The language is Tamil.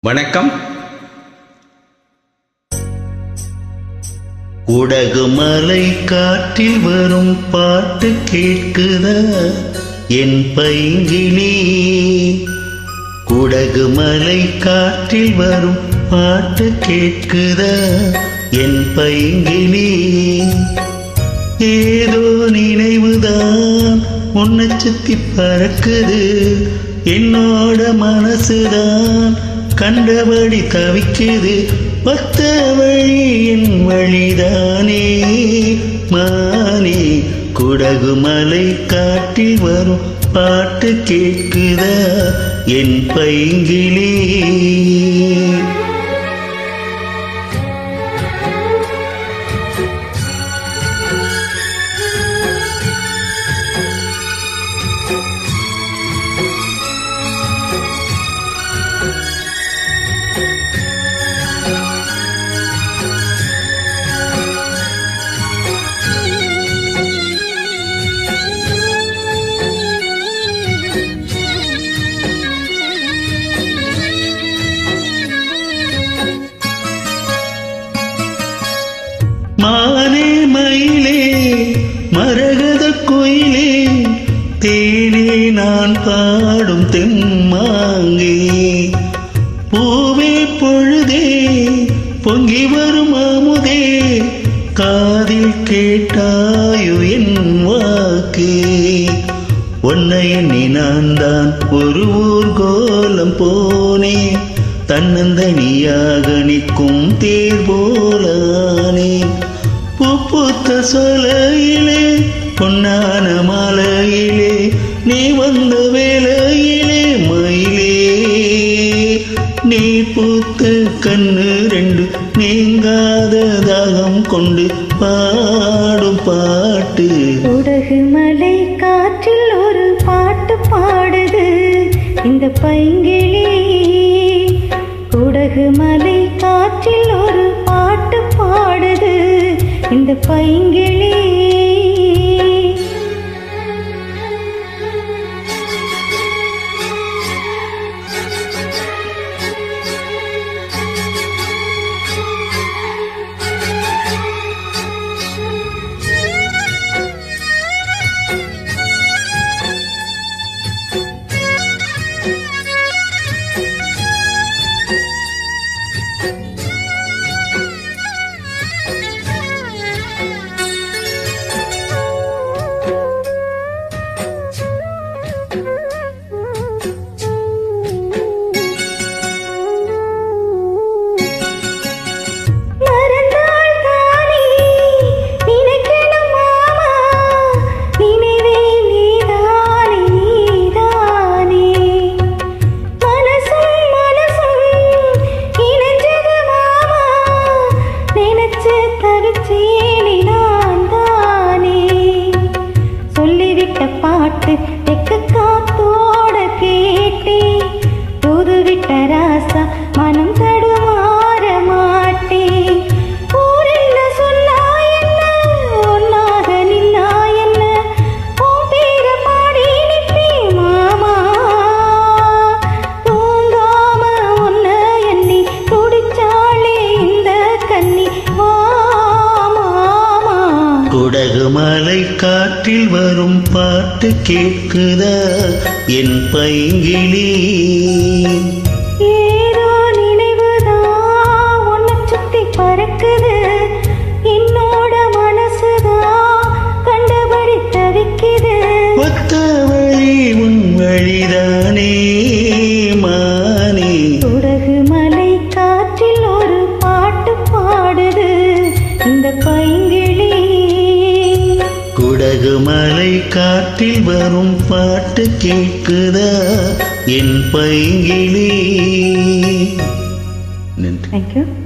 வணக்கம். குடகுமலை காற்றில் வரும் பாட்டு கேட்குதா என் பைங்கிளி? குடகுமலை காற்றில் வரும் பாட்டு கேட்குதா என் பைங்கிளி? ஏதோ நினைவுதான் உன்னை சுத்தி பறக்குது, என்னோட மனசுதான் கண்டபடி தவிக்குது. ஒத்த வழி என் வழிதானே மானே. குடகுமலை காட்டில் வரும் பாட்டு கேட்குதா என் பைங்கிளி? மானே மயிலே மரகத குயிலே, தேனே நான் பாடும் தெம்மாங்கே. பூவே பொழுதே பொங்கி வரும் அமுதே, காதில் கேட்டாயோ என் வாக்கே. உன்னை எண்ணி நான் தான் ஒரு ஊர் கோலம் போனேன், தன்னந்தனியாக நிற்கும் தேர் போலானே. பூத்த சோலையிலே பொன்னான மாலையிலே, நீ வந்த வேளையிலே மயிலே. நீ பூத்த கண்ணு ரெண்டு நீங்காத தாகம் கொண்டு பாடும் பாட்டு. குடகுமலை காற்றில் ஒரு பாட்டு பாடுது இந்த பைங்கிளி. குடகுமலை காற்றில் ஒரு பாட்டு பாடுது இந்த பைங்கிளி. பாட்டு தெக்க காத்தோட கேட்டே, தூதுவிட்ட ராசா மனம் தடுமாற மாட்டே. ஊரென்ன சொன்னா என்ன, ஒன்னாக நின்னா என்ன, உன் பேர பாடி நிற்பே மாமா. தூங்காம ஒன்ன எண்ணி துடிச்சாளே இந்த கன்னி மாமா. குடகுமலை காற்றில் வரும் பாட்டு கேட்குதா என் பைங்கிளி? ஏதோ நினைவுதான் உன்னை சுத்தி பறக்குது, என்னோட மனசுதான் கண்டபடி தவிக்குது. ஒத்த வழி உன் வழிதானே மானே. குடகுமலை காற்றில் ஒரு பாட்டு பாடுது இந்த பைங்கிளி. குடகுமலை காற்றில் வரும் பாட்டு கேட்குதா என் பைங்கிளி? நன்றி. Thank you.